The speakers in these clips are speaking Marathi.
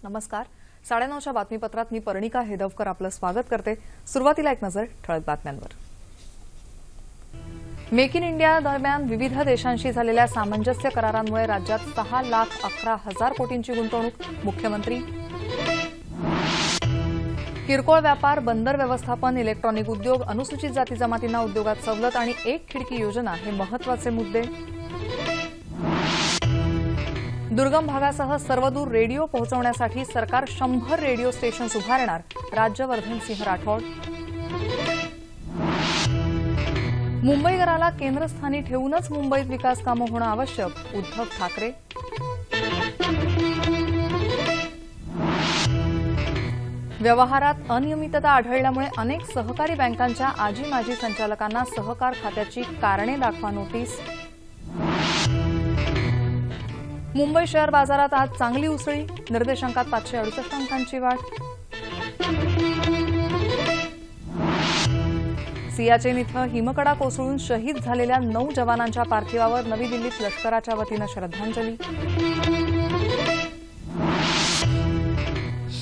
नमस्कार. 9:30च्या बातमीपत्रात मी पर्णिका हेदवकर आपलं स्वागत करते. सुरुवातीला एक नजर ठळक बातम्यांवर. मेक इन इंडिया दरम्यान विविध देशांशी झालेल्या सामंजस्य करारांमुळे राज्यात 6,11,000 कोटींची गुंतवणूक. मुख्यमंत्री. किरकोळ व्यापार, बंदर व्यवस्थापन, इलेक्ट्रॉनिक उद्योग, अनुसूचित जाती जमातींना उद्योगात सवलत आणि एक खिडकी योजना हे महत्त्वाचे मुद्दे. दुर्गम भागासह सर्वदूर रेडिओ पोहोचवण्यासाठी सरकार 100 रेडिओ स्टेशन्स उभारणार. राज्यवर्धनसिंह राठोड. मुंबईकराला केंद्रस्थानी ठेवूनच मुंबईत विकास कामं होणं आवश्यक. उद्धव ठाकरे. व्यवहारात अनियमितता आढळल्यामुळे अनेक सहकारी बँकांच्या आजी माजी संचालकांना सहकार खात्याची कारणे दाखवा नोटीस. मुंबई शेअर बाजारात आज चांगली उसळी. निर्देशांकात 568 अंकांची वाढ. सियाचेन इथं हिमकडा कोसळून शहीद झालेल्या 9 जवानांच्या पार्थिवावर नवी दिल्लीत लष्कराच्या वतीनं श्रद्धांजली.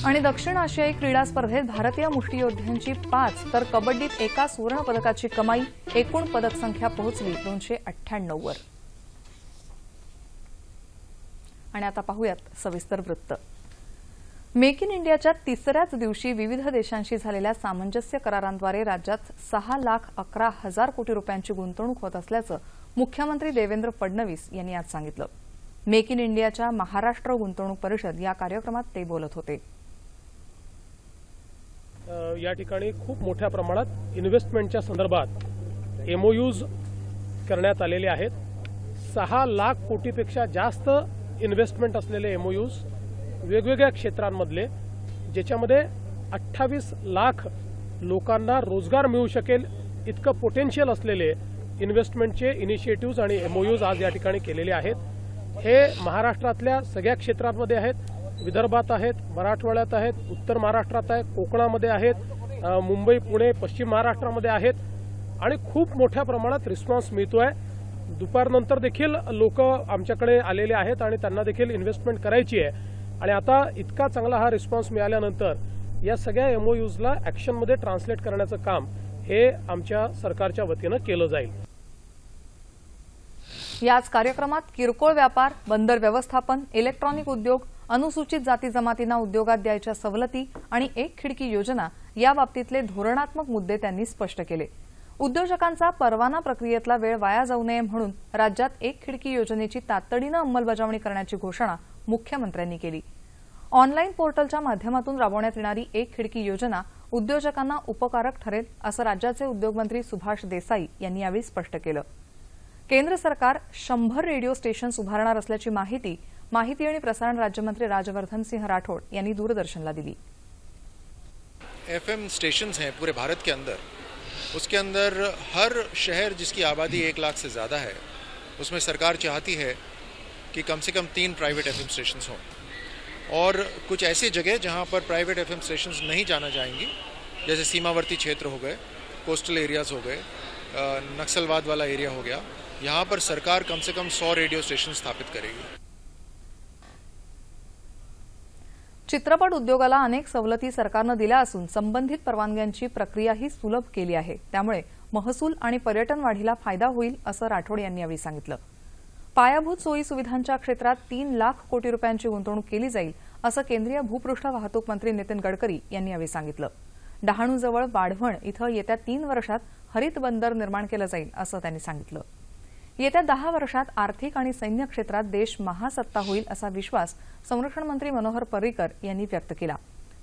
आणि दक्षिण आशियाई क्रीडा स्पर्धेत भारतीय मुष्टियोद्ध्यांची 5 तर कबड्डीत एका सुवर्णपदकाची कमाई. एकूण पदक संख्या पोहोचली 298 वर. आणि आता पाहूयात सविस्तर वृत्त. मेक इन इंडियाच्या तिसऱ्याच दिवशी विविध देशांशी झालेल्या सामंजस्य करारांद्वारे राज्यात 6,11,000 कोटी रुपयांची गुंतवणूक होत असल्याचं मुख्यमंत्री देवेंद्र फडणवीस यांनी आज सांगितलं. मेक इन इंडियाच्या महाराष्ट्र गुंतवणूक परिषद या कार्यक्रमात ते बोलत होते. या ठिकाणी खूप मोठ्या प्रमाणात इन्व्हेस्टमेंटच्या संदर्भात एमओयूज करण्यात आलेले आहेत. 6 लाख कोटीपेक्षा जास्त इन्व्हेस्टमेंट असलेले एमओयूज वेगवेगळ्या क्षेत्रांमधले, ज्याच्यामध्ये 28 लाख लोकांना रोजगार मिळू शकेल इतकं पोटेन्शियल असलेले इन्व्हेस्टमेंटचे इनिशिएटिव्हज आणि एमओयूज आज या ठिकाणी केलेले आहेत. हे महाराष्ट्रातल्या सगळ्या क्षेत्रांमध्ये आहेत. विदर्भात आहेत, मराठवाड्यात आहेत, उत्तर महाराष्ट्रात आहेत, कोकणामध्ये आहेत, मुंबई, पुणे, पश्चिम महाराष्ट्रामध्ये आहेत आणि खूप मोठ्या प्रमाणात रिस्पॉन्स मिळतोय. दुपारनंतर देखील लोक आमच्याकडे आलेले आहेत आणि त्यांना देखील इन्व्हेस्टमेंट करायची आहे. आणि आता इतका चांगला हा रिस्पॉन्स मिळाल्यानंतर या सगळ्या एमओयूजला ॲक्शनमध्ये ट्रान्सलेट करण्याचं काम हे आमच्या सरकारच्या वतीनं केलं जाईल. याच कार्यक्रमात किरकोळ व्यापार, बंदर व्यवस्थापन, इलेक्ट्रॉनिक उद्योग, अनुसूचित जाती जमातींना उद्योगात द्यायच्या सवलती आणि एक खिडकी योजना या बाबतीतले धोरणात्मक मुद्दे त्यांनी स्पष्ट केले. उद्योजकांचा परवाना प्रक्रियेतला वेळ वाया जाऊ नये म्हणून राज्यात एक खिडकी योजनेची तातडीनं अंमलबजावणी करण्याची घोषणा मुख्यमंत्र्यांनी केली. ऑनलाईन पोर्टलच्या माध्यमातून राबवण्यात येणारी एक खिडकी योजना उद्योजकांना उपकारक ठरेल असं राज्याचे उद्योगमंत्री सुभाष देसाई यांनी यावेळी स्पष्ट केलं. केंद्र सरकार 100 रेडिओ स्टेशन्स उभारणार असल्याची माहिती आणि प्रसारण राज्यमंत्री राज्यवर्धनसिंह राठोड यांनी दूरदर्शनला दिली. एफएम स्टेशंस हैं पूरे भारत के अंदर. उसके अंदर हर शहर जिसकी आबादी 1 लाख से ज़्यादा है, उसमें सरकार चाहती है कि कम से कम 3 प्राइवेट एफएम स्टेशंस हों. और कुछ ऐसी जगह जहां पर प्राइवेट एफएम स्टेशंस नहीं जाना चाहेंगी, जैसे सीमावर्ती क्षेत्र हो गए, कोस्टल एरियाज हो गए, नक्सलवाद वाला एरिया हो गया, यहाँ पर सरकार कम से कम 100 रेडियो स्टेशन स्थापित करेगी. चित्रपट उद्योगाला अनेक सवलती सरकारनं दिल्या असून संबंधित परवानग्यांची प्रक्रियाही सुलभ केली आहे. त्यामुळे महसूल आणि पर्यटन वाढीला फायदा होईल असं राठोड यांनी यावेळी सांगितलं. पायाभूत सोयी सुविधांच्या क्षेत्रात 3 लाख कोटी रुपयांची गुंतवणूक केली जाईल असं केंद्रीय भूपृष्ठ वाहतूक मंत्री नितीन गडकरी यांनी यावेळी सांगितलं. डहाणूजवळ वाढवण इथं येत्या 3 वर्षात हरित बंदर निर्माण केलं जाईल असं त्यांनी सांगितलं. येत्या 10 वर्षात आर्थिक आणि सैन्य क्षेत्रात देश महासत्ता होईल असा विश्वास संरक्षण मंत्री मनोहर पर्रिकर यांनी व्यक्त केला.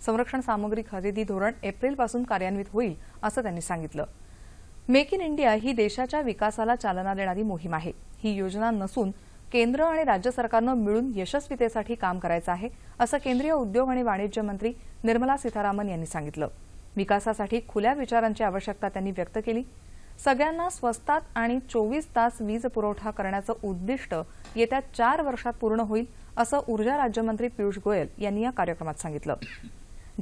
संरक्षण सामग्री खरेदी धोरण एप्रिलपासून कार्यान्वित होईल असं त्यांनी सांगितलं. मेक इन इंडिया ही देशाच्या विकासाला चालना देणारी मोहीम आहे. ही योजना नसून केंद्र आणि राज्य सरकारनं मिळून यशस्वीतेसाठी काम करायचं आहे असं केंद्रीय उद्योग आणि वाणिज्य मंत्री निर्मला सीतारामन यांनी सांगितलं. विकासासाठी खुल्या विचारांची आवश्यकता त्यांनी व्यक्त केली. सगळ्यांना स्वस्तात आणि 24 तास वीज पुरवठा करण्याचं उद्दिष्ट येत्या 4 वर्षात पूर्ण होईल असं ऊर्जा राज्यमंत्री पियुष गोयल यांनी या कार्यक्रमात सांगितलं.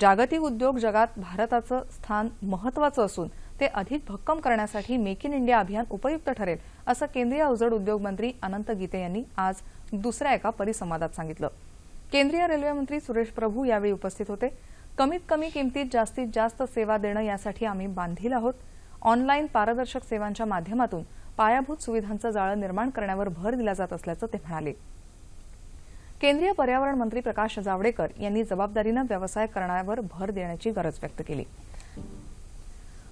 जागतिक उद्योग जगात भारताचं स्थान महत्त्वाचं असून ते अधिक भक्कम करण्यासाठी मेक इन इंडिया अभियान उपयुक्त ठरेल असं केंद्रीय अवजड उद्योग मंत्री अनंत गीते यांनी आज दुसऱ्या एका परिसंवादात सांगितलं. केंद्रीय रेल्वे मंत्री सुरेश प्रभू यावेळी उपस्थित होते. कमीत कमी किमतीत जास्तीत जास्त सेवा देणं यासाठी आम्ही बांधील आहोत. ऑनलाईन पारदर्शक सेवांच्या माध्यमातून पायाभूत सुविधांचं जाळं निर्माण करण्यावर भर दिला जात असल्याचं ते म्हणाले. केंद्रीय पर्यावरण मंत्री प्रकाश जावडेकर यांनी जबाबदारीनं व्यवसाय करण्यावर भर देण्याची गरज व्यक्त केली.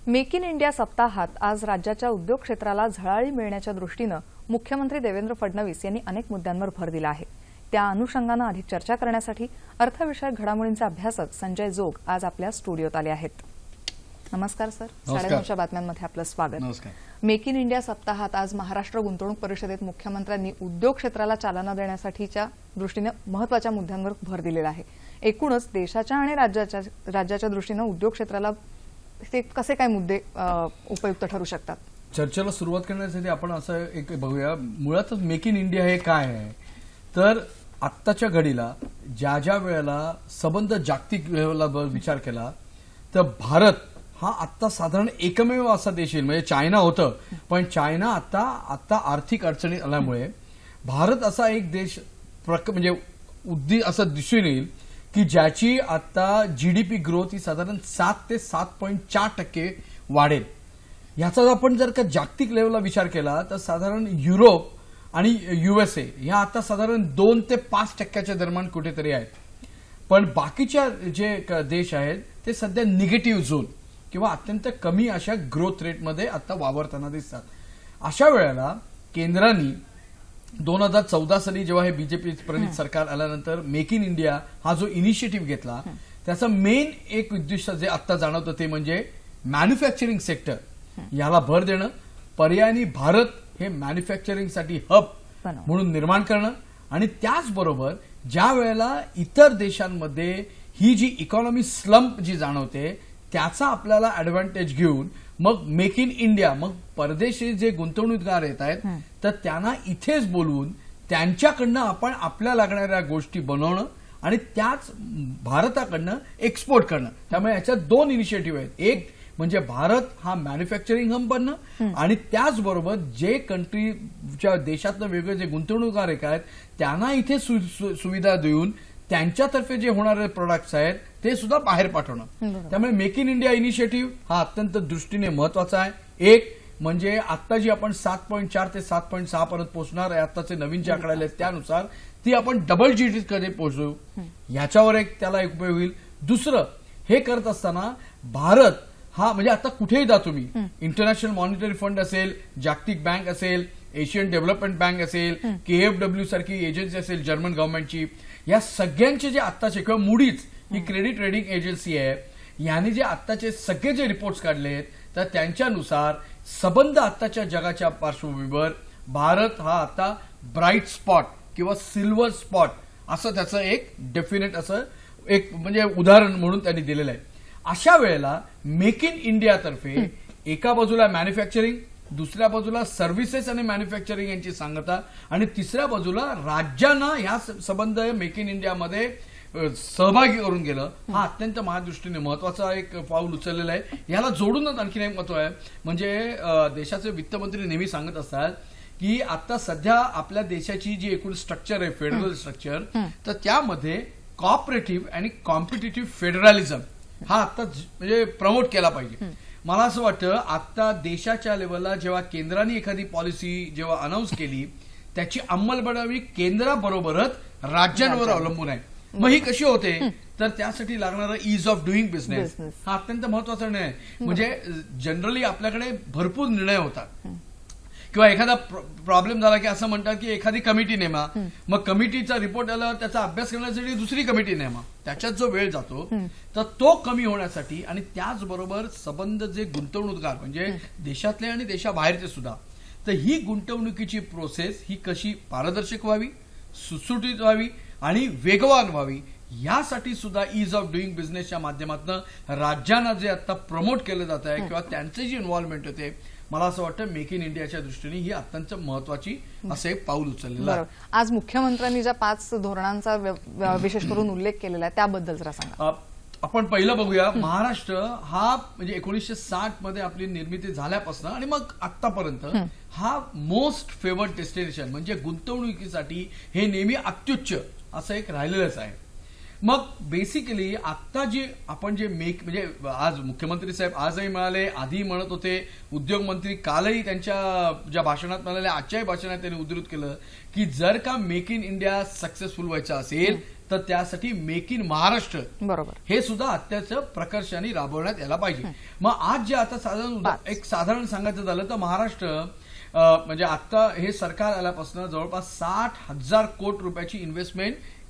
मेक इन इंडिया सप्ताहात आज राज्याच्या उद्योग क्षेत्राला झळाळी मिळण्याच्या दृष्टीनं मुख्यमंत्री देवेंद्र फडणवीस यांनी अनेक मुद्द्यांवर भर दिला आहे. त्या अनुषंगानं अधिक चर्चा करण्यासाठी अर्थविषयक घडामोडींचे अभ्यासक संजय जोग आज आपल्या स्टुडिओत आले आहेत. नमस्कार सर, 9:30च्या बातम्यांमध्ये आपलं स्वागत. नमस्कार. मेक इन इंडिया सप्ताहात आज महाराष्ट्र गुंतवणूक परिषदेत मुख्यमंत्र्यांनी उद्योग क्षेत्राला चालना देण्यासाठीच्या दृष्टीने महत्वाच्या मुद्द्यांवर भर दिलेला आहे. एकूणच देशाच्या आणि राज्याच्या दृष्टीने उद्योग क्षेत्राला ते कसे काय मुद्दे उपयुक्त ठरू शकतात? चर्चेला सुरुवात करण्यासाठी आपण असं एक बघूया. मुळातच मेक इन इंडिया हे काय आहे, तर आत्ताच्या घडीला ज्या ज्या वेळेला संबंध जागतिक लेव्हलला विचार केला तर भारत हा आत्ता साधारण एकमेव असा देश येईल. म्हणजे चायना होतं, पण चायना आता आर्थिक अडचणी आल्यामुळे भारत असा एक देश म्हणजे असं दिसून येईल की ज्याची आता जीडीपी ग्रोथ ही साधारण 7 ते 7.4% वाढेल. याचा आपण जर का जागतिक लेव्हलला विचार केला तर साधारण युरोप आणि युएसए ह्या आता साधारण 2 ते 5% दरम्यान कुठेतरी आहेत. पण बाकीच्या जे देश आहेत ते सध्या निगेटिव्ह झोन किंवा अत्यंत कमी अशा ग्रोथ रेटमध्ये आता वावरताना दिसतात. अशा वेळेला केंद्राने 2014 साली जेव्हा हे बीजेपी प्रणित सरकार आल्यानंतर मेक इन इंडिया हा जो इनिशिएटिव्ह घेतला त्याचा मेन एक उद्दिष्ट जे आता जाणवतं ते म्हणजे मॅन्युफॅक्चरिंग सेक्टर याला भर देणं, पर्यायाने भारत हे मॅन्युफॅक्चरिंगसाठी हब म्हणून निर्माण करणं आणि त्याचबरोबर ज्या वेळेला इतर देशांमध्ये ही जी इकॉनॉमी स्लंप जी जाणवते त्याचा आपल्याला ऍडव्हान्टेज घेऊन मग मेक इन इंडिया, मग परदेशी जे गुंतवणूकदार येत आहेत तर त्यांना इथेच बोलवून त्यांच्याकडनं आपण आपल्या लागणाऱ्या गोष्टी बनवणं आणि त्याच भारताकडनं एक्सपोर्ट करणं. त्यामुळे याच्यात 2 इनिशिएटिव्ह आहेत. एक म्हणजे भारत हा मॅन्युफॅक्चरिंग हब बनणं आणि त्याचबरोबर जे कंट्रीच्या देशातलं वेगळे जे गुंतवणूकदार आहेत त्यांना इथे सुविधा देऊन त्यांच्यातर्फे जे होणारे प्रोडक्ट्स आहेत ते सुद्धा बाहेर पाठवणं. त्यामुळे मेक इन इंडिया इनिशिएटिव्ह हा अत्यंत दृष्टीने महत्वाचा आहे. एक म्हणजे आता जी आपण 7.4 ते 7.6 पर्यंत पोहोचणार आहे, आताचे नवीन जे आकडे आले त्यानुसार ती आपण डबल जीडी कडे पोहोचू, याच्यावर एक त्याला एक उपयोग होईल. दुसरं, हे करत असताना भारत हा म्हणजे आता कुठेही जा तुम्ही, इंटरनॅशनल मॉनिटरी फंड असेल, जागतिक बँक असेल, एशियन डेव्हलपमेंट बँक असेल, KFW सारखी एजन्सी असेल जर्मन गव्हर्नमेंटची, या सगळ्यांचे जे आत्ताचे किंवा मूडीज ही क्रेडिट रेटिंग एजन्सी आहे, यांनी जे आत्ताचे सगळे जे रिपोर्ट्स काढले आहेत तर त्यांच्यानुसार संबंध आत्ताच्या जगाच्या पार्श्वभूमीवर भारत हा आता ब्राईट स्पॉट किंवा सिल्वर स्पॉट असं त्याचं एक डेफिनेट असं एक म्हणजे उदाहरण म्हणून त्यांनी दिलेलं आहे. अशा वेळेला मेक इन इंडियातर्फे एका बाजूला मॅन्युफॅक्चरिंग, दुसऱ्या बाजूला सर्व्हिसेस आणि मॅन्युफॅक्चरिंग यांची सांगता आणि तिसऱ्या बाजूला राज्यांना ह्या संबंध मेक इन इंडियामध्ये सहभागी करून गेलं, हा अत्यंत महादृष्टीने महत्वाचा एक पाऊल उचललेला आहे. याला जोडूनच आणखीन एक महत्व आहे म्हणजे देशाचे वित्तमंत्री नेहमी सांगत असतात की आता सध्या आपल्या देशाची जी एकूण स्ट्रक्चर आहे फेडरल स्ट्रक्चर, तर त्यामध्ये कॉपरेटिव्ह आणि कॉम्पिटिटिव्ह फेडरलिझम हा आता म्हणजे प्रमोट केला पाहिजे. मला असं वाटतं आता देशाच्या लेवलला जेव्हा केंद्राने एखादी पॉलिसी जेव्हा अनाऊन्स केली त्याची अंमलबजावणी केंद्राबरोबरच राज्यांवर अवलंबून आहे. मग ही कशी होते तर त्यासाठी लागणारा ईज ऑफ डुईंग बिझनेस हा अत्यंत महत्वाचा निर्णय आहे. म्हणजे जनरली आपल्याकडे भरपूर निर्णय होतात किंवा एखादा प्रॉब्लेम झाला की असं म्हणतात की एखादी कमिटी नेमा, मग कमिटीचा रिपोर्ट आल्यावर त्याचा अभ्यास करण्यासाठी दुसरी कमिटी नेमा, त्याच्यात जो वेळ जातो तर तो कमी होण्यासाठी आणि त्याचबरोबर संबंध जे गुंतवणूकदार म्हणजे देशातले आणि देशाबाहेरचे सुद्धा, तर ही गुंतवणुकीची प्रोसेस ही कशी पारदर्शक व्हावी, सुटसुटीत व्हावी आणि वेगवान व्हावी, यासाठी सुद्धा ईज ऑफ डुईंग बिझनेसच्या माध्यमातून राज्यांना जे आता प्रमोट केलं जात आहे किंवा त्यांचे जी इन्व्हॉल्वमेंट होते, मला असं वाटतं मेक इन इंडियाच्या दृष्टीने ही अत्यंत महत्वाची असं एक पाऊल उचललेलं आहे. आज मुख्यमंत्र्यांनी ज्या 5 धोरणांचा विशेष करून उल्लेख केलेला आहे त्याबद्दल जरा सांगा. आपण पहिलं बघूया. महाराष्ट्र हा म्हणजे 1960 मध्ये आपली निर्मिती झाल्यापासून आणि मग आतापर्यंत हा मोस्ट फेवर्ड डेस्टिनेशन म्हणजे गुंतवणुकीसाठी हे नेहमी अत्युच्च असं एक राहिलेलंच आहे. मग बेसिकली आता जे आपण जे मेक म्हणजे आज मुख्यमंत्री साहेब आजही म्हणाले, आधी म्हणत होते, उद्योग मंत्री कालही त्यांच्या ज्या भाषणात म्हणाले, आजच्याही भाषणात त्यांनी उद्धृत केलं की जर का मेक इन इंडिया सक्सेसफुल व्हायचं असेल तर त्यासाठी मेक इन महाराष्ट्र बरोबर हे सुद्धा अत्यंत प्रकर्षाने राबवण्यात यायला पाहिजे. मग आज जे आता एक साधारण सांगायचं झालं तर महाराष्ट्र म्हणजे आता हे सरकार आल्यापासून जवळपास 60,000 कोटी रुपयाची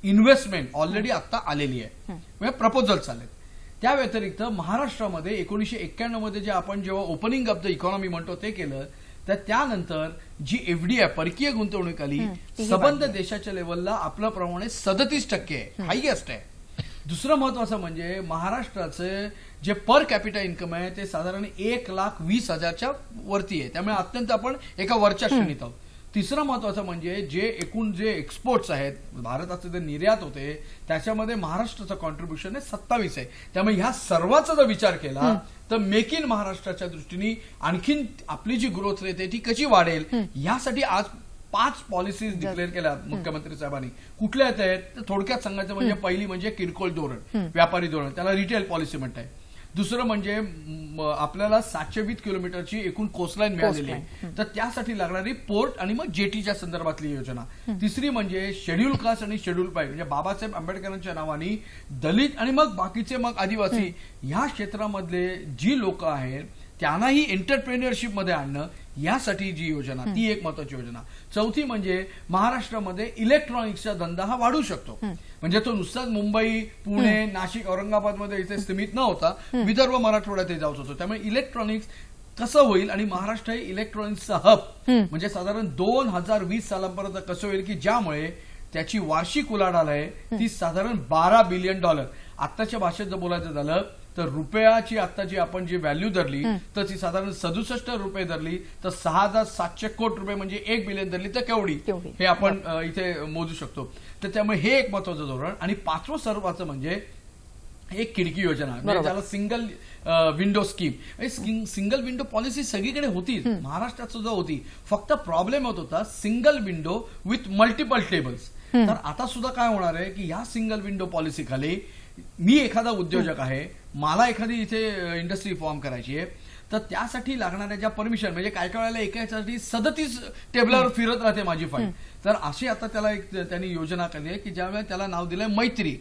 इन्व्हेस्टमेंट ऑलरेडी आता आलेली आहे, म्हणजे प्रपोजल चालले. त्या व्यतिरिक्त महाराष्ट्रामध्ये 1991 मध्ये जे आपण जेव्हा ओपनिंग ऑफ द इकॉनॉमी म्हणतो ते केलं, तर त्यानंतर जी एफडीआय परकीय गुंतवणूक आली सबंध देशाच्या लेवलला आपल्या प्रमाणे 37% आहे, हायएस्ट आहे. दुसरं महत्वाचं म्हणजे महाराष्ट्राचं जे पर कॅपिटा इन्कम आहे ते साधारण 1,20,000च्या वरती आहे, त्यामुळे अत्यंत आपण एका वरच्या श्रेणीत आहोत. तिसरं महत्वाचं म्हणजे जे एकूण जे एक्सपोर्ट्स आहेत, भारताचे जे निर्यात होते त्याच्यामध्ये महाराष्ट्राचं कॉन्ट्रीब्युशन आहे 27 आहे. त्यामुळे ह्या सर्वांचा जर विचार केला तर मेक इन महाराष्ट्राच्या दृष्टीने आणखीन आपली जी ग्रोथ रेट आहे ती कशी वाढेल यासाठी आज 5 पॉलिसीज डिक्लेअर केल्या मुख्यमंत्री साहेबांनी. कुठल्या आहेत तर थोडक्यात सांगायचं म्हणजे पहिली म्हणजे किरकोळ धोरण, व्यापारी धोरण, त्याला रिटेल पॉलिसी म्हणताय. दुसरं म्हणजे आपल्याला 720 किलोमीटरची एकूण कोस्टलाईन मिळालेली आहे, तर त्यासाठी लागणारी पोर्ट आणि मग जेटीच्या संदर्भातली योजना. तिसरी म्हणजे शेड्यूल कास्ट आणि शेड्यूल ट्राईब म्हणजे बाबासाहेब आंबेडकरांच्या नावाने दलित आणि मग बाकीचे मग आदिवासी ह्या क्षेत्रामधले जी लोक आहेत त्यांनाही एंटरप्रेन्युअरशिप मध्ये आणणं यासाठी जी योजना ती एक महत्वाची योजना. चौथी म्हणजे महाराष्ट्रामध्ये इलेक्ट्रॉनिक्सचा धंदा हा वाढू शकतो, म्हणजे तो नुसताच मुंबई, पुणे, नाशिक, औरंगाबादमध्ये इथे सीमित न होता विदर्भ, मराठवाड्यात जाऊ शकतो. त्यामुळे इलेक्ट्रॉनिक्स कसं होईल आणि महाराष्ट्र हे इलेक्ट्रॉनिक्सचा हब म्हणजे साधारण 2020 सालापर्यंत कसं होईल की ज्यामुळे त्याची वार्षिक उलाढाल आहे ती साधारण $12 बिलियन. आत्ताच्या भाषेत जर बोलायचं झालं तर रुपयाची आता जी आपण जी व्हॅल्यू धरली तर ती साधारण 67 रुपये धरली तर 6,700 कोटी रुपये म्हणजे 1 बिलियन धरली तर केवढी हे आपण इथे मोजू शकतो. तर त्यामुळे हे एक महत्वाचं धोरण. आणि 5वं सर्वाचं म्हणजे एक खिडकी योजना, म्हणजे त्याला single window scheme. Single window policy सगळीकडे होती, महाराष्ट्रात सुद्धा होती, फक्त प्रॉब्लेम होत होता single window with multiple tables. तर आता सुद्धा काय होणार आहे की या सिंगल विंडो पॉलिसी खाली मी एखादा उद्योजक आहे, मला एखादी इथे इंडस्ट्री फॉर्म करायची आहे, तर त्यासाठी लागणाऱ्या ज्या परमिशन म्हणजे काय काय वेळेला एकासाठी 37 टेबलावर फिरत राहते माझी फाईल. तर अशी आता त्याला एक त्यांनी योजना केली आहे की ज्यावेळेला त्याला नाव दिलंय मैत्री.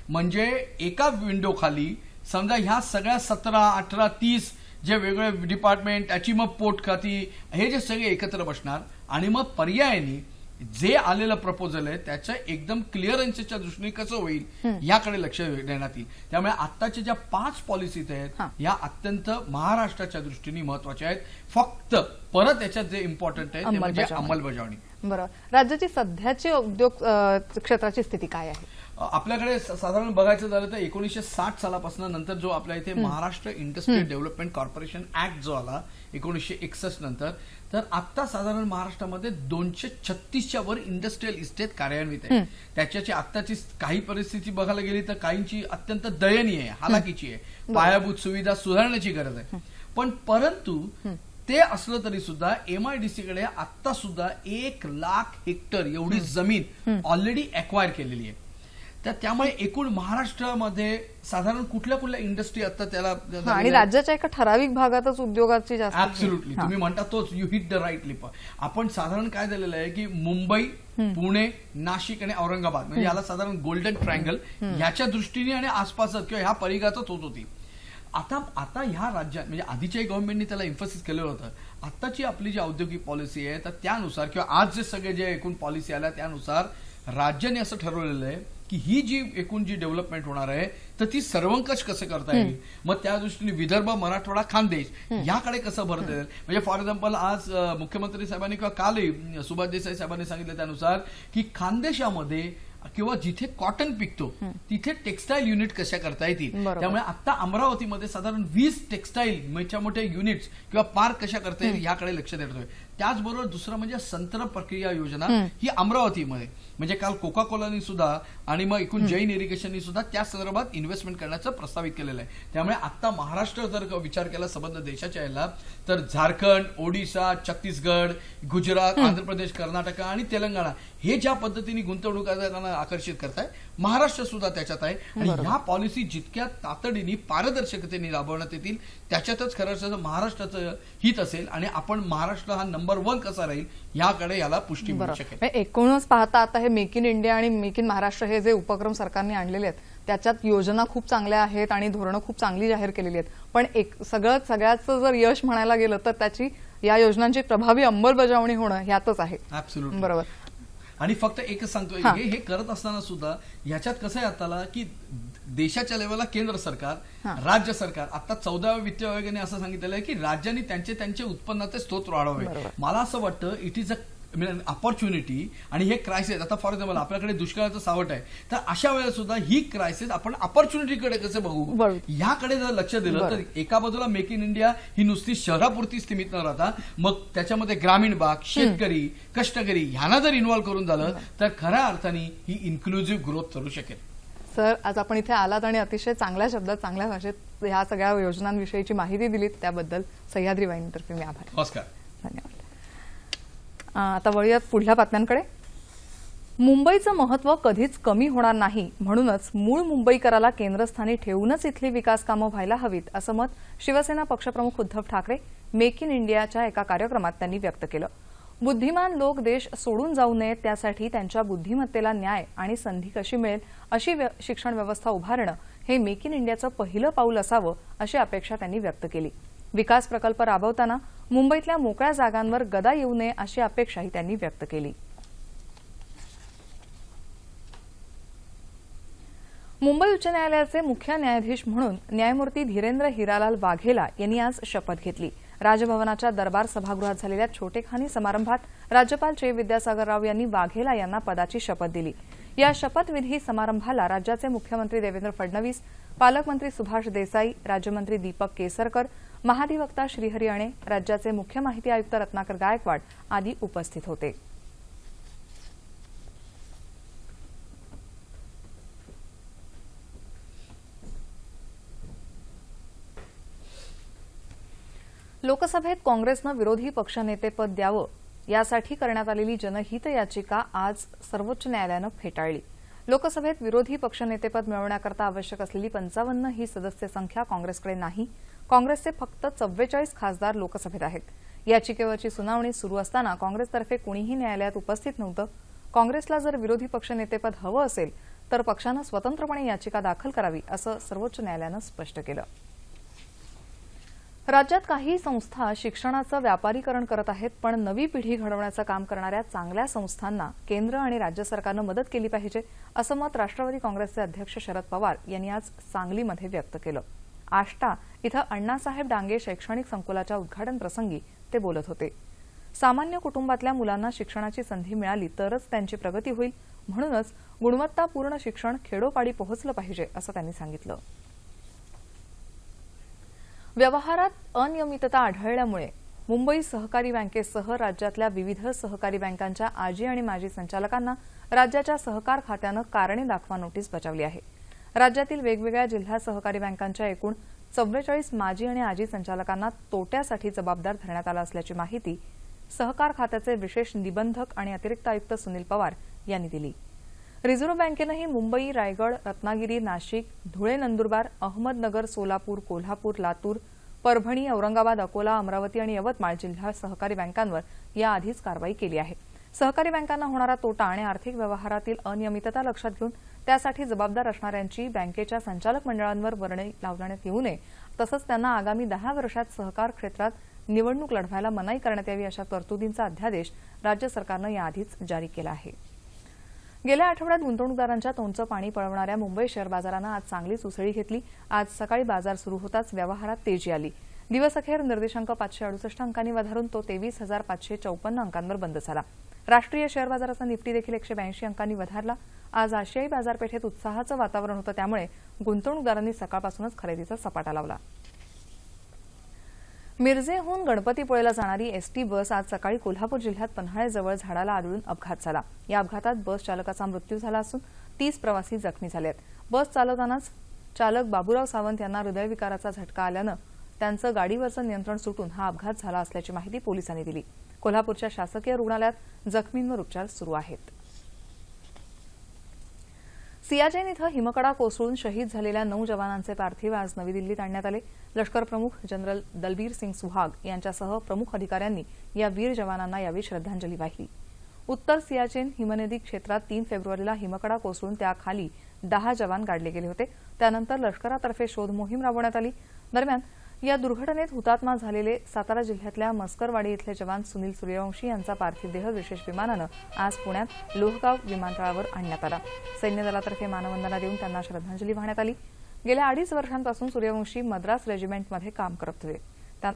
म्हणजे एका विंडो खाली समजा ह्या सगळ्या 17, 18, 30 जे वेगळे डिपार्टमेंट त्याची मग पोट खाती हे जे सगळे एकत्र बसणार आणि मग पर्यायाने जे आलेलं प्रपोजल आहे त्याच्या एकदम क्लिअरन्सच्या दृष्टीने कसं होईल याकडे लक्ष देण्यात येईल. त्यामुळे आत्ताच्या ज्या 5 पॉलिसीज आहेत या अत्यंत महाराष्ट्राच्या दृष्टीने महत्वाच्या आहेत. फक्त परत याच्यात जे इम्पॉर्टंट आहे ते म्हणजे अंमलबजावणी. बरं, राज्याची सध्याची उद्योग क्षेत्राची स्थिती काय आहे? आपल्याकडे साधारण बघायचं झालं तर 1960 सालापासून नंतर जो आपल्या इथे Maharashtra industrial development corporation act जो आला 1961 नंतर, तर आता साधारण महाराष्ट्रामध्ये 236च्या वर इंडस्ट्रियल इस्टेट कार्यान्वित आहे. त्याच्याची आत्ताची काही परिस्थिती बघायला गेली तर काहींची अत्यंत दयनीय आहे, हालाकीची आहे, पायाभूत सुविधा सुधारण्याची गरज आहे. पण परंतु ते असलं तरी सुद्धा एमआयडीसीकडे आता सुद्धा 1,00,000 हेक्टर एवढी जमीन ऑलरेडी अक्वायर केलेली आहे. तर त्यामुळे एकूण महाराष्ट्रामध्ये साधारण कुठल्या कुठल्या इंडस्ट्री आता त्याला आणि राज्याच्या एका ठराविक भागातच उद्योगाची जास्त. ऍब्सोल्युटली तुम्ही म्हणता तोच you hit the right lip. आपण साधारण काय झालेलं आहे की मुंबई, पुणे, नाशिक आणि औरंगाबाद म्हणजे याला साधारण गोल्डन ट्रायंगल ह्याच्या दृष्टीने आणि आसपासच किंवा ह्या परिघातच होत होती. आता ह्या राज्यात म्हणजे आधीच्याही गव्हर्नमेंटने त्याला इन्फोसिस केलं होतं. आताची आपली जी औद्योगिक पॉलिसी आहे तर त्यानुसार किंवा आज जे सगळे जे एकूण पॉलिसी आल्या त्यानुसार राज्याने असं ठरवलेलं आहे की ही जी एकूण जी डेव्हलपमेंट होणार आहे तर ती सर्वंकष कसं करता येईल. मग त्या दृष्टीने विदर्भ, मराठवाडा, खानदेश याकडे कसं भर देईल. म्हणजे फॉर एक्झाम्पल आज मुख्यमंत्री साहेबांनी किंवा कालही सुभाष देसाई साहेबांनी सांगितलं त्यानुसार की खानदेशामध्ये किंवा जिथे कॉटन पिकतो तिथे टेक्सटाईल युनिट कशा करता येतील. त्यामुळे आता अमरावतीमध्ये साधारण 20 टेक्सटाईल मोठ्या मोठ्या युनिट्स किंवा पार्क कशा करता येईल याकडे लक्ष देतोय. त्याचबरोबर दुसरं म्हणजे संत्र प्रक्रिया योजना ही अमरावतीमध्ये म्हणजे काल कोका कोलानी सुद्धा आणि मग एकूण जैन इरिगेशननी सुद्धा त्या संदर्भात इन्व्हेस्टमेंट करण्याचं प्रस्तावित केलेलं आहे. त्यामुळे आता महाराष्ट्र जर विचार केला संबंध देशाच्या याला तर झारखंड, ओडिशा, छत्तीसगड, गुजरात, आंध्र प्रदेश, कर्नाटक आणि तेलंगणा हे ज्या पद्धतीने गुंतवणूकदारांना आकर्षित करताय, महाराष्ट्र सुद्धा त्याच्यात आहे. आणि ह्या पॉलिसी जितक्या तातडीने पारदर्शकतेने राबवण्यात येतील त्याच्यातच खरं महाराष्ट्राचं हित असेल आणि आपण महाराष्ट्र हा नंबर 1 कसा राहील याकडे याला पुष्टी मिळू शकेल. एकूणच पाहता आता हे मेक इन इंडिया आणि मेक इन महाराष्ट्र हे जे उपक्रम सरकारने आणलेले आहेत त्याच्यात योजना खूप चांगल्या आहेत आणि धोरणं खूप चांगली जाहीर केलेली आहेत. पण सगळ्याचं जर यश म्हणायला गेलं तर त्याची या योजनांची प्रभावी अंमलबजावणी होणं ह्यातच आहे. ऍब्सोल्युटली बरोबर. आणि फक्त एकच सांगतोय हे करत असताना सुद्धा याच्यात कसं आहे आताला की देशाच्या लेवलला केंद्र सरकार, राज्य सरकार, आता 14व्या वित्त आयोगाने असं सांगितलेलं आहे की राज्यांनी त्यांचे उत्पन्नाचे स्रोत वाढवावे. मला असं वाटतं इट इज अपॉर्च्युनिटी आणि हे क्रायसिस. आता फॉर एक्झाम्पल आपल्याकडे दुष्काळाचं सावट आहे तर अशा वेळेला सुद्धा ही क्रायसिस आपण अपॉर्च्युनिटीकडे कसं बघू याकडे जर लक्ष दिलं तर एका बाजूला मेक इन इंडिया ही नुसती शहरापुरती सीमित न राहता मग त्याच्यामध्ये ग्रामीण भाग, शेतकरी, कष्टकरी ह्यांना जर इन्व्हॉल्व्ह करून झालं तर खऱ्या अर्थाने ही इन्क्लुझिव्ह ग्रोथ करू शकेल. सर, आज आपण इथे आलात आणि अतिशय चांगल्या शब्दात चांगल्या भाषेत ह्या सगळ्या योजनांविषयीची माहिती दिलीत त्याबद्दल सह्याद्री वाहिनीतर्फे मी आभार. नमस्कार. धन्यवाद. आता वळूयात पुढल्या बातम्यांकडे. मुंबईचं महत्त्व कधीच कमी होणार नाही म्हणूनच मूळ मुंबईकराला केंद्रस्थानी ठेवूनच इथली विकास कामं व्हायला हवीत असं मत शिवसेना पक्षप्रमुख उद्धव ठाकरे मेक इन इंडियाच्या एका कार्यक्रमात त्यांनी व्यक्त केलं. बुद्धिमान लोक देश सोडून जाऊ नयेत त्यासाठी त्यांच्या बुद्धिमत्तेला न्याय आणि संधी कशी मिळेल अशी शिक्षण व्यवस्था उभारणं हे मेक इन इंडियाचं पहिलं पाऊल असावं अशी अपेक्षा त्यांनी व्यक्त केली. विकास प्रकल्प राबवताना मुंबईतल्या मोकळ्या जागांवर गदा येऊ नये अशी अपेक्षाही त्यांनी व्यक्त केली. मुंबई उच्च न्यायालयाचे मुख्य न्यायाधीश म्हणून न्यायमूर्ती धीरेंद्र हिरालाल वाघेला यांनी आज शपथ घेतली. राजभवनाच्या दरबार सभागृहात झालेल्या छोटेखानी समारंभात राज्यपाल चे विद्यासागर राव यांनी वाघेला यांना पदाची शपथ दिली. या शपथविधी समारंभाला राज्याचे मुख्यमंत्री देवेंद्र फडणवीस, पालकमंत्री सुभाष देसाई, राज्यमंत्री दीपक केसरकर, महाधिवक्ता श्रीहरी अणे, राज्याचे मुख्य माहिती आयुक्त रत्नाकर गायकवाड आदी उपस्थित होते. लोकसभेत काँग्रेसनं विरोधी पक्षनेतेपद द्यावं यासाठी करण्यात आलेली जनहित याचिका आज सर्वोच्च न्यायालयानं फेटाळली. लोकसभेत विरोधी पक्षनेतेपद मिळवण्याकरता आवश्यक असलेली 55 ही सदस्य संख्या काँग्रेसकडे नाही. काँग्रेसचे फक्त 44 खासदार लोकसभेत आहेत. याचिकेवरची सुनावणी सुरू असताना काँग्रेसतर्फे कुणीही न्यायालयात उपस्थित नव्हतं. काँग्रेसला जर विरोधी पक्षनेतेपद हवं असेल तर पक्षानं स्वतंत्रपणे याचिका दाखल करावी असं सर्वोच्च न्यायालयानं स्पष्ट केलं. राज्यात काही संस्था शिक्षणाचं व्यापारीकरण करत आहेत, पण नवी पिढी घडवण्याचं काम करणाऱ्या चांगल्या संस्थांना केंद्र आणि राज्य सरकारनं मदत केली पाहिजे असं मत राष्ट्रवादी काँग्रेसचे अध्यक्ष शरद पवार यांनी आज सांगलीमध्ये व्यक्त केलं. आष्टा इथं अण्णासाहेब डांगे शैक्षणिक संकुलाच्या उद्घाटन प्रसंगी ते बोलत होते. सामान्य कुटुंबातल्या मुलांना शिक्षणाची संधी मिळाली तरच त्यांची प्रगती होईल, म्हणूनच गुणवत्तापूर्ण शिक्षण खेडोपाडी पोहोचलं पाहिजे असं त्यांनी सांगितलं. व्यवहारात अनियमितता आढळल्यामुळे मुंबई सहकारी बँकेसह राज्यातल्या विविध सहकारी बँकांच्या आजी आणि माजी संचालकांना राज्याच्या सहकार खात्यानं कारणे दाखवा नोटीस बजावली आहे. राज्यातील वेगवेगळ्या जिल्हा सहकारी बँकांच्या एकूण 44 माजी आणि आजी संचालकांना तोट्यासाठी जबाबदार धरण्यात आलं असल्याची माहिती सहकार खात्याचे विशेष निबंधक आणि अतिरिक्त आयुक्त सुनील पवार यांनी दिली. रिझर्व्ह बँकेनंही मुंबई, रायगड, रत्नागिरी, नाशिक, धुळे, नंदुरबार, अहमदनगर, सोलापूर, कोल्हापूर, लातूर, परभणी, औरंगाबाद, अकोला, अमरावती आणि यवतमाळ जिल्हा सहकारी बँकांवर याआधीच कारवाई केली आहे. सहकारी बँकांना होणारा तोटा आणि आर्थिक व्यवहारातील अनियमितता लक्षात घेऊन त्यासाठी जबाबदार असणाऱ्यांची बँकेच्या संचालक मंडळांवर वर्णी लावण्यात येऊ नये, तसंच त्यांना आगामी 10 वर्षात सहकार क्षेत्रात निवडणूक लढवायला मनाई करण्यात यावी अशा तरतुदींचा अध्यादेश राज्य सरकारनं याआधीच जारी केला आहे. गेल्या आठवड्यात गुंतवणूकदारांच्या तोंडचं पाणी पळवणाऱ्या मुंबई शेअर बाजारानं आज चांगलीच उसळी घेतली. आज सकाळी बाजार सुरू होताच व्यवहारात तेजी आली. दिवसअखेर निर्देशांक 568 अंकांनी वधारून तो 23,554 अंकांवर बंद झाला. राष्ट्रीय शेअर बाजाराचा निफ्टी देखील 182 अंकांनी वधारला. आज आशियाई बाजारपेठेत उत्साहाचं वातावरण होतं, त्यामुळे गुंतवणूकदारांनी सकाळपासूनच खरेदीचा सपाटा लावला. मिरजेहून गणपतीपुळेला जाणारी एसटी बस आज सकाळी कोल्हापूर जिल्ह्यात पन्हाळेजवळ झाडाला आदळून अपघात झाला। या अपघातात बस चालकाचा मृत्यू झाला असून 30 प्रवासी जखमी झाले आहेत। बस चालवतानाच चालक बाबूराव सावंत यांना हृदयविकाराचा झटका आल्यानं त्यांचं गाडीवरचं नियंत्रण सुटून हा अपघात झाला असल्याची माहिती पोलिसांनी दिली। कोल्हापूरच्या शासकीय रुग्णालयात जखमींवर उपचार सुरू आहेत। सियाचेन इथं हिमकडा कोसळून शहीद झालेल्या 9 जवानांचे पार्थिव आज नवी दिल्लीत आणण्यात आले। लष्कर प्रमुख जनरल दलबीर सिंग सुहाग यांच्यासह प्रमुख अधिकाऱ्यांनी या वीर जवानांना यावेळी श्रद्धांजली वाहिली। उत्तर सियाचेन हिमनदी क्षेत्रात 3 फेब्रुवारीला हिमकडा कोसळून त्याखाली 10 जवान गाडले गेले होते। त्यानंतर लष्करातर्फे शोध मोहीम राबवण्यात आली। दरम्यान या दुर्घटनेत हुतात्मा झालेले सातारा जिल्ह्यातल्या मस्करवाडी इथले जवान सुनील सूर्यवंशी यांचा पार्थिव देह विशेष विमानानं आज पुण्यात लोहगाव विमानतळावर आणण्यात आला। सैन्य दलातर्फे मानवंदना देऊन त्यांना श्रद्धांजली वाहण्यात आली। गेल्या 2.5 वर्षांपासून सूर्यवंशी मद्रास रेजिमेंटमध्ये काम करत होते।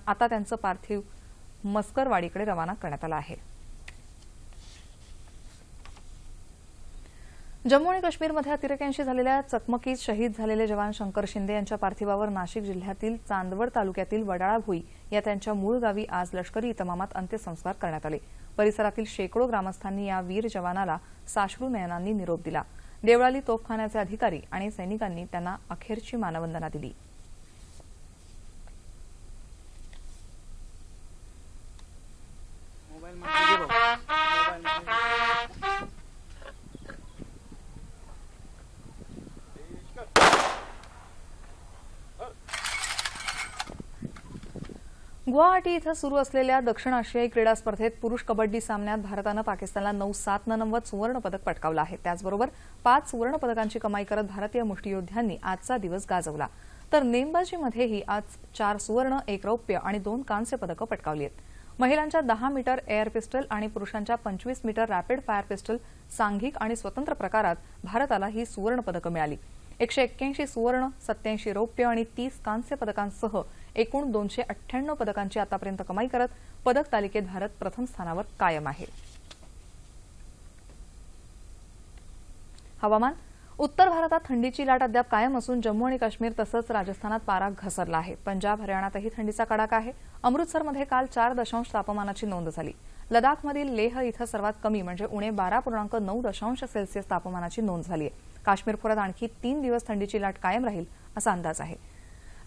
आता त्यांचं पार्थिव मस्करवाडीकडे रवाना करण्यात आलं आहे। जम्मू आणि काश्मीरमध्ये अतिरेक्यांशी झालेल्या चकमकीत शहीद झालेले जवान शंकर शिंदे यांच्या पार्थिवावर नाशिक जिल्ह्यातील चांदवड तालुक्यातील वडाळा भुई या त्यांच्या मूळ गावी आज लष्करी इतमामात अंत्यसंस्कार करण्यात आले। परिसरातील शेकडो ग्रामस्थांनी या वीर जवानाला साश्रू नयनांनी निरोप दिला। देवळाली तोफखान्याचे अधिकारी आणि सैनिकांनी त्यांना अखेरची मानवंदना दिली। गुवाहाटी इथं सुरू असलेल्या दक्षिण आशियाई क्रीडा स्पर्धेत पुरुष कबड्डी सामन्यात भारतानं पाकिस्तानला 9-7 नमवत सुवर्ण पदक पटकावलं आहे। त्याचबरोबर 5 सुवर्ण पदकांची कमाई करत भारतीय मुष्टियोद्ध्यांनी आजचा दिवस गाजवला। तर नेमबाजीमध्येही आज 4 सुवर्ण, 1 रौप्य आणि 2 कांस्य पदकं पटकावली आहेत। महिलांच्या 10 मीटर एअर पिस्टल आणि पुरुषांच्या 25 मीटर रॅपिड फायर पिस्टल सांघिक आणि स्वतंत्र प्रकारात भारताला ही सुवर्ण पदकं मिळाली। 181 सुवर्ण, 87 रौप्य आणि 30 कांस्य पदकांसह एकूण 298 पदकांची आतापर्यंत कमाई करत पदक तालिकेत भारत प्रथम स्थानावर कायम आहे। हवामान। उत्तर भारतात थंडीची लाट अद्याप कायम असून जम्मू आणि काश्मीर तसंच राजस्थानात पारा घसरला आहे। पंजाब, हरियाणातही थंडीचा कडाका आहे। अमृतसरमध्ये काल 4 तापमानाची नोंद झाली। लडाखमधील लेह इथं सर्वात कमी म्हणजे उणे 12.9 सेल्सिअस तापमानाची नोंद झाली आहे। काश्मीर खोऱ्यात आणखी 3 दिवस थंडीची लाट कायम राहील असा अंदाज आहे।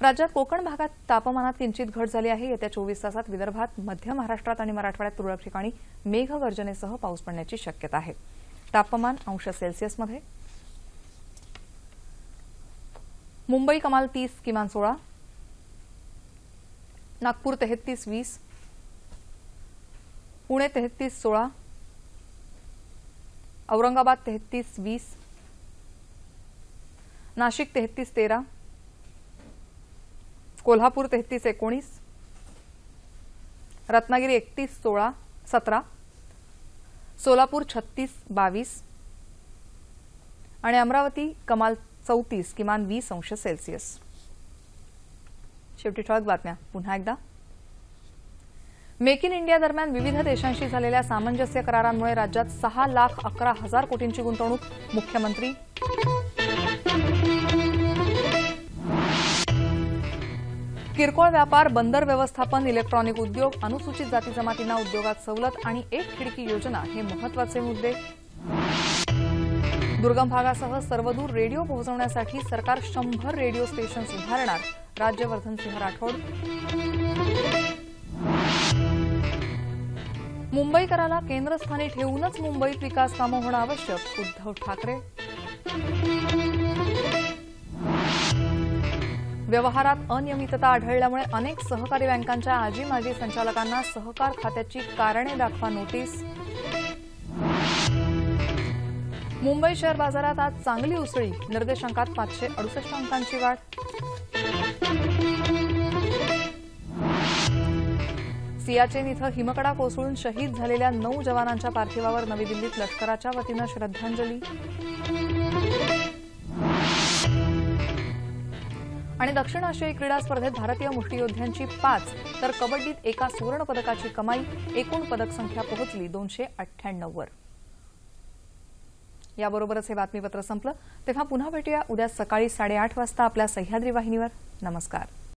राज्यात कोकण भागात तापमानात किंचित घट झाली आहे। येत्या 24 तासात विदर्भात, मध्य महाराष्ट्रात आणि मराठवाड्यात तुरळक ठिकाणी मेघगर्जनेसह पाऊस पडण्याची शक्यता आहे। तापमान अंश सेल्सिअसमध्ये मुंबई कमाल 30, किमान 16, नागपूर 33-20, पुणे 33-16, औरंगाबाद 33-20, नाशिक 33-13, कोल्हापूर 33-19, रत्नागिरी 31-17, सोलापूर 36-22 आणि अमरावती कमाल 34, किमान 20 अंश सेल्सिअस। शेवटी ठळक बातम्या पुन्हा एकदा। मेक इन इंडिया दरम्यान विविध देशांशी झालेल्या सामंजस्य करारांमुळे राज्यात 6,11,000 कोटींची गुंतवणूक, मुख्यमंत्री। किरकोळ व्यापार, बंदर व्यवस्थापन, इलेक्ट्रॉनिक उद्योग, अनुसूचित जाती जमातींना उद्योगात सवलत आणि एक खिडकी योजना हे महत्त्वाचे मुद्दे। दुर्गम भागासह सर्वदूर रेडिओ पोहोचवण्यासाठी सरकार 100 रेडिओ स्टेशन्स उभारणार, राज्यवर्धन सिंह राठोड। मुंबईकराला केंद्रस्थानी ठेवूनच मुंबईत विकास कामं होणं आवश्यक, उद्धव ठाकरे। व्यवहारात अनियमितता आढळल्यामुळे अनेक सहकारी बँकांच्या आजी माजी संचालकांना सहकार खात्याची कारणे दाखवा नोटीस। मुंबई शेअर बाजारात आज चांगली उसळी, निर्देशांकात 568 अंकांची वाढ। सियाचेन इथं हिमकडा कोसळून शहीद झालेल्या 9 जवानांच्या पार्थिवावर नवी दिल्लीत लष्कराच्या वतीनं श्रद्धांजली। आणि दक्षिण आशियाई क्रीडा स्पर्धेत भारतीय मुष्टियोद्ध्यांची 5 तर कबड्डीत 1 सुवर्ण पदकाची कमाई, एकूण पदक संख्या पोहोचली 298 वर। याबरोबरच हे बातमीपत्र संपलं। तेव्हा पुन्हा भेटूया उद्या सकाळी 8:30 वाजता आपल्या सह्याद्री वाहिनीवर। नमस्कार।